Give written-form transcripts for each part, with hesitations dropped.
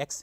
x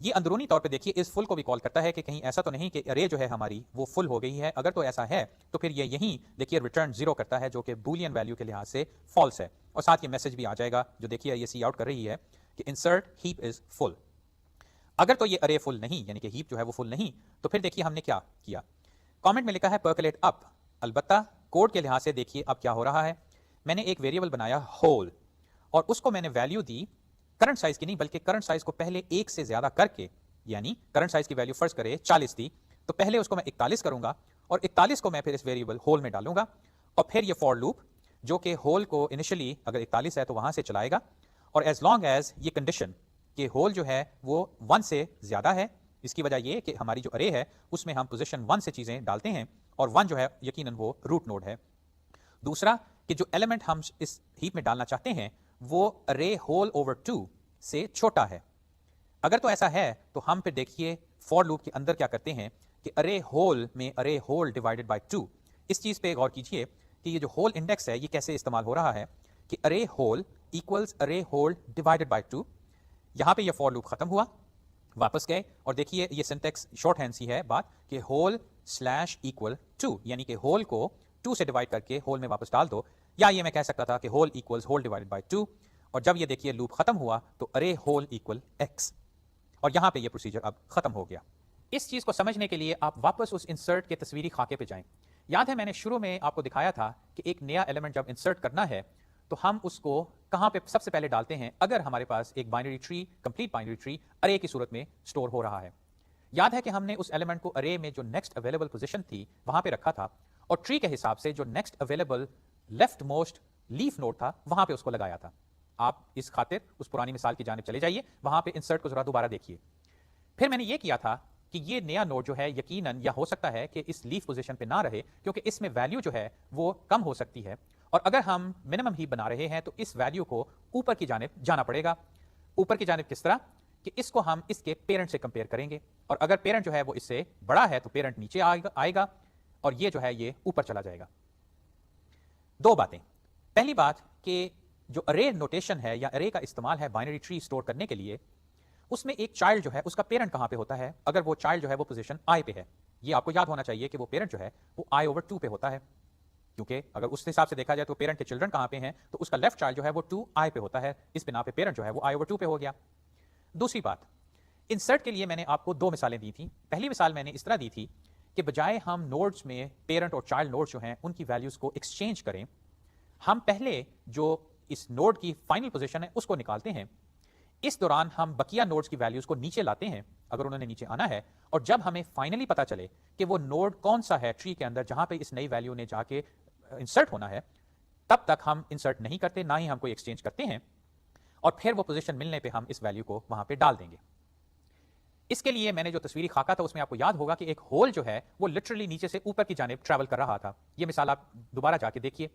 یہ اندرونی طور پہ دیکھیے اس فل کو بھی کال کرتا ہے کہ کہیں ایسا تو نہیں کہ ارے جو ہے ہماری وہ فل ہو گئی ہے. اگر تو ایسا ہے تو پھر یہ یہیں دیکھیے ریٹرن 0 کرتا ہے جو کہ بولین ویلیو کے لحاظ سے فالس ہے, اور ساتھ یہ میسج بھی آ جائے گا جو دیکھیے یہ سی آؤٹ کر رہی ہے کہ انسرٹ ہیپ از فل. اگر تو یہ ارے فل نہیں یعنی کہ ہیپ جو ہے وہ فل نہیں تو پھر دیکھیے ہم نے کیا کیا. کامنٹ میں لکھا ہے پرکولیٹ اپ. البتہ کوڈ کے لحاظ سے دیکھیے اب کیا ہو رہا ہے, میں نے ایک ویریبل بنایا ہول اور اس کو میں نے ویلیو دی کرنٹ سائز کی نہیں بلکہ کرنٹ سائز کو پہلے 1 سے زیادہ کر کے, یعنی کرنٹ سائز کی ویلیو فرض کرے 40 تھی تو پہلے اس کو میں 41 کروں گا اور 41 کو میں پھر اس ویریبل ہول میں ڈالوں گا اور پھر یہ فور لوپ جو کہ ہول کو انیشلی اگر 41 ہے تو وہاں سے چلائے گا, اور ایز لانگ ایز یہ کنڈیشن کہ ہول جو ہے وہ 1 سے زیادہ ہے. اس کی وجہ یہ کہ ہماری جو ارے ہے اس میں ہم پوزیشن 1 سے چیزیں ڈالتے ہیں اور 1 جو ہے یقیناً وہ روٹ نوڈ ہے. دوسرا کہ جو ایلیمنٹ ہم اس ہیپ میں ڈالنا چاہتے ہیں وہ ارے ہول اوور 2 سے چھوٹا ہے. اگر تو ایسا ہے تو ہم پھر دیکھیے فور لوپ کے اندر کیا کرتے ہیں کہ ارے ہول میں ارے ہول ڈیوائڈڈ بائی 2. اس چیز پہ غور کیجئے کہ یہ جو ہول انڈیکس ہے یہ کیسے استعمال ہو رہا ہے کہ array hole equals array hole divided by 2. یہاں پہ یہ فور لوپ ختم ہوا, واپس گئے اور دیکھیے یہ سنٹیکس شارٹ ہینڈ سی ہے بات کہ ہول سلیش ایکول 2 یعنی کہ ہول کو 2 سے ڈیوائڈ کر کے ہول میں واپس ڈال دو, یا یہ میں کہہ سکتا تھا کہ whole equals whole divided by 2, اور جب یہ دیکھیے لوپ ختم ہوا تو ارے ہول ایکول ایکس, اور یہاں پہ یہ پروسیجر اب ختم ہو گیا. اس چیز کو سمجھنے کے لیے آپ واپس اس انسرٹ کے تصویری خاکے پہ جائیں. یاد ہے میں نے شروع میں آپ کو دکھایا تھا کہ ایک نیا ایلیمنٹ جب انسرٹ کرنا ہے تو ہم اس کو کہاں پہ سب سے پہلے ڈالتے ہیں اگر ہمارے پاس ایک binary tree complete binary tree array کی صورت میں سٹور ہو رہا ہے. یاد ہے کہ ہم نے اس ایلیمنٹ کو ارے میں جو نیکسٹ اویلیبل پوزیشن تھی وہاں پہ رکھا تھا اور ٹری کے حساب سے جو next available left most leaf node تھا وہاں پہ اس کو لگایا تھا. آپ اس خاطر اس پرانی مثال کی جانب چلے جائیے, وہاں پہ انسرٹ کو ذرا دوبارہ دیکھیے. پھر میں نے یہ کیا تھا کہ یہ نیا نوڈ جو ہے یقیناً یا ہو سکتا ہے کہ اس لیف پوزیشن پہ نہ رہے کیونکہ اس میں ویلیو جو ہے وہ کم ہو سکتی ہے, اور اگر ہم منیمم ہیپ بنا رہے ہیں تو اس ویلیو کو اوپر کی جانب جانا پڑے گا. اوپر کی جانب کس طرح کہ اس کو ہم اس کے پیرنٹ سے کمپیئر کریں گے, اور اگر پیرنٹ جو ہے وہ اس سے بڑا ہے تو پیرنٹ نیچے آئے گا اور یہ جو ہے یہ اوپر چلا جائے گا. دو باتیں. پہلی بات کہ جو ارے نوٹیشن ہے یا ارے کا استعمال ہے بائنری ٹری سٹور کرنے کے لیے, اس میں ایک چائلڈ جو ہے اس کا پیرنٹ کہاں پہ ہوتا ہے اگر وہ چائلڈ جو ہے وہ پوزیشن آئی پہ ہے. یہ آپ کو یاد ہونا چاہیے کہ وہ پیرنٹ جو ہے وہ آئی اوور 2 پہ ہوتا ہے, کیونکہ اگر اس حساب سے دیکھا جائے تو پیرنٹ کے چلڈرن کہاں پہ ہیں تو اس کا لیفٹ چائلڈ جو ہے وہ 2 آئی پہ ہوتا ہے, اس بنا پہ پیرنٹ جو ہے وہ آئی اوور 2 پہ ہو گیا. دوسری بات, انسرٹ کے لیے میں نے آپ کو 2 مثالیں دی تھیں. پہلی مثال میں نے اس طرح دی تھی کہ بجائے ہم نوڈز میں پیرنٹ اور چائلڈ نوڈز جو ہیں ان کی ویلیوز کو ایکسچینج کریں, ہم پہلے جو اس نوڈ کی فائنل پوزیشن ہے اس کو نکالتے ہیں, اس دوران ہم بقیہ نوڈز کی ویلیوز کو نیچے لاتے ہیں اگر انہوں نے نیچے آنا ہے, اور جب ہمیں فائنلی پتا چلے کہ وہ نوڈ کون سا ہے ٹری کے اندر جہاں پہ اس نئی ویلیو نے جا کے انسرٹ ہونا ہے, تب تک ہم انسرٹ نہیں کرتے, نہ ہی ہم کوئی ایکسچینج کرتے ہیں, اور پھر وہ پوزیشن ملنے پہ ہم اس ویلیو کو وہاں پہ ڈال دیں گے. اس کے لیے میں نے جو تصویری خاکہ تھا اس میں آپ کو یاد ہوگا کہ ایک ہول جو ہے وہ لٹرلی نیچے سے اوپر کی جانب ٹریول کر رہا تھا. یہ مثال آپ دوبارہ جا کے دیکھیے.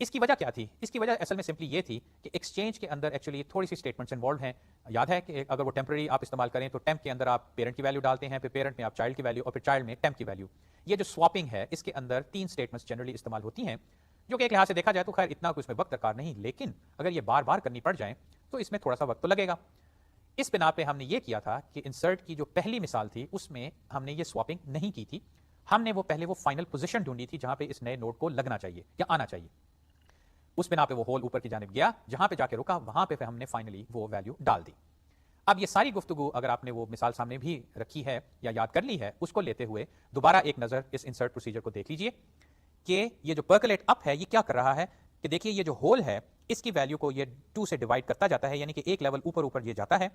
اس کی وجہ کیا تھی؟ اس کی وجہ اصل میں سمپلی یہ تھی کہ ایکسچینج کے اندر ایکچولی تھوڑی سی اسٹیٹمنٹس انوالوڈ ہیں. یاد ہے کہ اگر وہ ٹیمپرری آپ استعمال کریں تو ٹیمپ کے اندر آپ پیرنٹ کی ویلیو ڈالتے ہیں, پھر پیرنٹ میں آپ چائلڈ کی ویلیو, اور پھر چائلڈ میں ٹیمپ کی ویلیو. یہ جو سواپنگ ہے اس کے اندر 3 اسٹیٹمنٹس جنرلی استعمال ہوتی ہیں, جو کہ ایک لحاظ سے دیکھا جائے تو خیر اتنا کوئی اس میں وقت درکار نہیں, لیکن اگر یہ بار بار کرنی پڑ جائیں تو اس میں تھوڑا سا وقت تو لگے گا. اس بنا پہ ہم نے یہ کیا تھا کہ انسرٹ کی جو پہلی مثال تھی اس میں ہم نے یہ سواپنگ نہیں کی تھی. ہم نے وہ پہلے وہ فائنل پوزیشن ڈھونڈی تھی جہاں پہ اس نئے نوڈ کو لگنا چاہیے یا آنا چاہیے. اس بنا پہ وہ ہول اوپر کی جانب گیا, جہاں پہ جا کے رکا وہاں پہ ہم نے فائنلی وہ ویلیو ڈال دی. اب یہ ساری گفتگو اگر آپ نے وہ مثال سامنے بھی رکھی ہے یا یاد کر لی ہے, اس کو لیتے ہوئے دوبارہ ایک نظر اس انسرٹ پروسیجر کو دیکھ لیجئے کہ یہ جو پرکولیٹ اپ ہے یہ کیا کر رہا ہے کہ دیکھیے یہ جو ہول ہے اس کی ویلیو کو یہ 2 سے ڈیوائڈ کرتا جاتا ہے, یعنی کہ ایک لیول اوپر یہ جاتا ہے,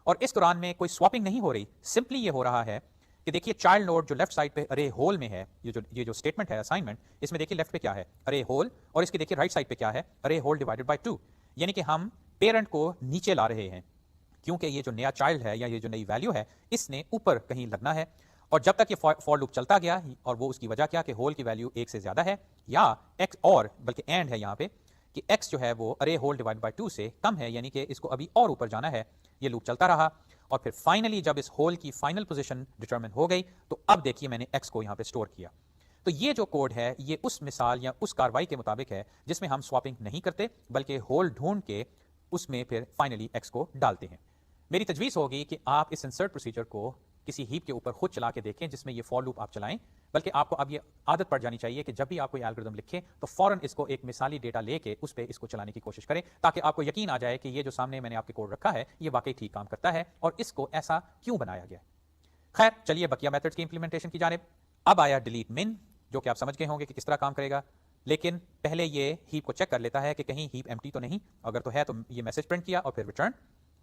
اور اس دوران میں کوئی سواپنگ نہیں ہو رہی. سمپلی یہ ہو رہا ہے کہ دیکھیے چائلڈ نوڈ جو لیفٹ سائڈ پہ ارے ہول میں ہے, یہ جو اسٹیٹمنٹ ہے اسائنمنٹ, اس میں دیکھیے لیفٹ پہ کیا ہے ارے ہول, اور اس کی دیکھیے رائٹ سائڈ پہ کیا ہے ارے ہول ڈیوائڈڈ بائی 2, یعنی کہ ہم پیرنٹ کو نیچے لا رہے ہیں کیونکہ یہ جو نیا چائلڈ ہے یا یہ جو نئی ویلیو ہے اس نے اوپر کہیں لگنا ہے. اور جب تک یہ فور لوپ چلتا گیا, اور وہ اس کی وجہ کیا کہ ہول کی ویلیو 1 سے زیادہ ہے یا ایکس, اور بلکہ اینڈ ہے یہاں پہ کہ ایکس جو ہے وہ ارے ہول ڈیوائڈ بائی 2 سے کم ہے, یعنی کہ اس کو ابھی اور اوپر جانا ہے. یہ لوپ چلتا رہا اور پھر فائنلی جب اس ہول کی فائنل پوزیشن ڈٹرمن ہو گئی تو اب دیکھیے میں نے ایکس کو یہاں پہ سٹور کیا. تو یہ جو کوڈ ہے یہ اس مثال یا اس کاروائی کے مطابق ہے جس میں ہم سواپنگ نہیں کرتے بلکہ ہول ڈھونڈ کے اس میں پھر فائنلی ایکس کو ڈالتے ہیں. میری تجویز ہوگی کہ آپ اس انسرٹ پروسیجر کو کسی ہیپ کے اوپر خود چلا کے دیکھیں جس میں یہ فور لوپ آپ چلائیں، بلکہ آپ کو اب یہ عادت پڑ جانی چاہیے کہ جب بھی آپ کوئی الگوریتم لکھیں تو فوراً اس کو ایک مثالی ڈیٹا لے کے اس پہ اس کو چلانے کی کوشش کریں، تاکہ آپ کو یقین آ جائے کہ یہ جو سامنے میں نے آپ کے کوڈ رکھا ہے یہ واقعی ٹھیک کام کرتا ہے اور اس کو ایسا کیوں بنایا گیا ہے۔ خیر چلیے بقیہ میتھڈز کی امپلیمنٹیشن کی جانب۔ اب آیا ڈیلیٹ من، جو کہ آپ سمجھ گئے ہوں گے کہ کس طرح کام کرے گا، لیکن پہلے یہ ہیپ کو چیک کر لیتا ہے کہ کہیں ہیپ ایمٹی تو نہیں، اگر تو ہے تو یہ میسج پرنٹ کیا اور پھر ریٹرن،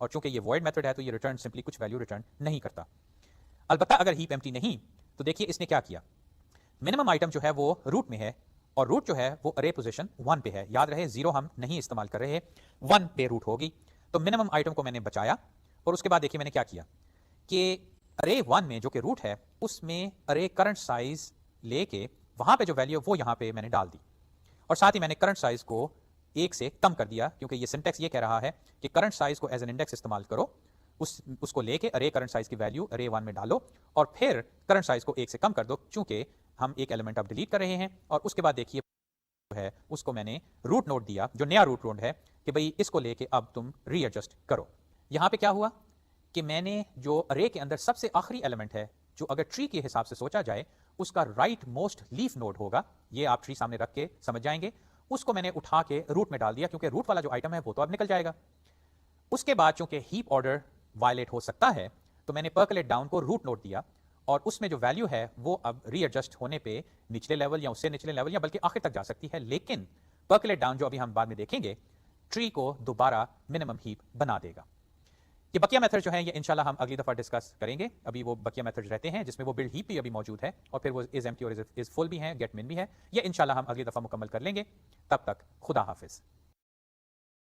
اور چونکہ یہ وائڈ میتھڈ ہے تو یہ ریٹرن سمپلی کچھ ویلیو ریٹرن نہیں کرتا۔ البتہ اگر ہیپ ایمٹی نہیں تو دیکھیے اس نے کیا کیا، منیمم آئٹم جو ہے وہ روٹ میں ہے اور روٹ جو ہے وہ ارے پوزیشن 1 پہ ہے، یاد رہے 0 ہم نہیں استعمال کر رہے، 1 پہ روٹ ہوگی، تو منیمم آئٹم کو میں نے بچایا اور اس کے بعد دیکھیے میں نے کیا کیا کہ ارے 1 میں جو کہ روٹ ہے اس میں ارے کرنٹ سائز لے کے وہاں پہ جو ویلیو وہ یہاں پہ میں نے ڈال دی، اور ساتھ ہی میں نے کرنٹ سائز کو 1 سے کم کر دیا، کیونکہ یہ سنٹیکس یہ کہہ رہا ہے کہ کرنٹ سائز کو ایز این انڈیکس استعمال کرو، اس کو لے کے ارے کرنٹ سائز کی ویلیو ارے 1 میں ڈالو اور پھر کرنٹ سائز کو 1 سے کم کر دو، چونکہ ہم ایک ایلیمنٹ اب ڈیلیٹ کر رہے ہیں، اور اس کے بعد دیکھیے ہے اس کو میں نے روٹ نوڈ دیا جو نیا روٹ نوڈ ہے کہ بھئی اس کو لے کے اب تم ری ایڈجسٹ کرو۔ یہاں پہ کیا ہوا کہ میں نے جو ارے کے اندر سب سے آخری ایلیمنٹ ہے جو اگر ٹری کے حساب سے سوچا جائے اس کا رائٹ موسٹ لیف نوڈ ہوگا، یہ آپ ٹری سامنے رکھ کے سمجھ جائیں گے، اس کو میں نے اٹھا کے روٹ میں ڈال دیا، کیونکہ روٹ والا جو آئٹم ہے وہ تو اب نکل جائے گا۔ اس کے بعد چونکہ ہیپ آرڈر وائلیٹ ہو سکتا ہے تو میں نے پرکلیٹ ڈاؤن کو روٹ نوڈ دیا، اور اس میں جو ویلیو ہے وہ اب ری ایڈجسٹ ہونے پہ نچلے لیول یا اس سے نچلے لیول یا بلکہ آخر تک جا سکتی ہے، لیکن پرکلیٹ ڈاؤن جو ابھی ہم بعد میں دیکھیں گے ٹری کو دوبارہ منیمم ہیپ بنا دے گا۔ یہ بقیہ میتھڈ جو ہیں یہ انشاءاللہ ہم اگلی دفعہ ڈسکس کریں گے، ابھی وہ بقیہ میتھڈ رہتے ہیں جس میں وہ بلڈ ہیپ بھی ابھی موجود ہے اور پھر وہ از ایمٹی اور از فل بھی ہیں، گیٹ من بھی ہے، یہ انشاءاللہ ہم اگلی دفعہ مکمل کر لیں گے۔ تب تک خدا حافظ۔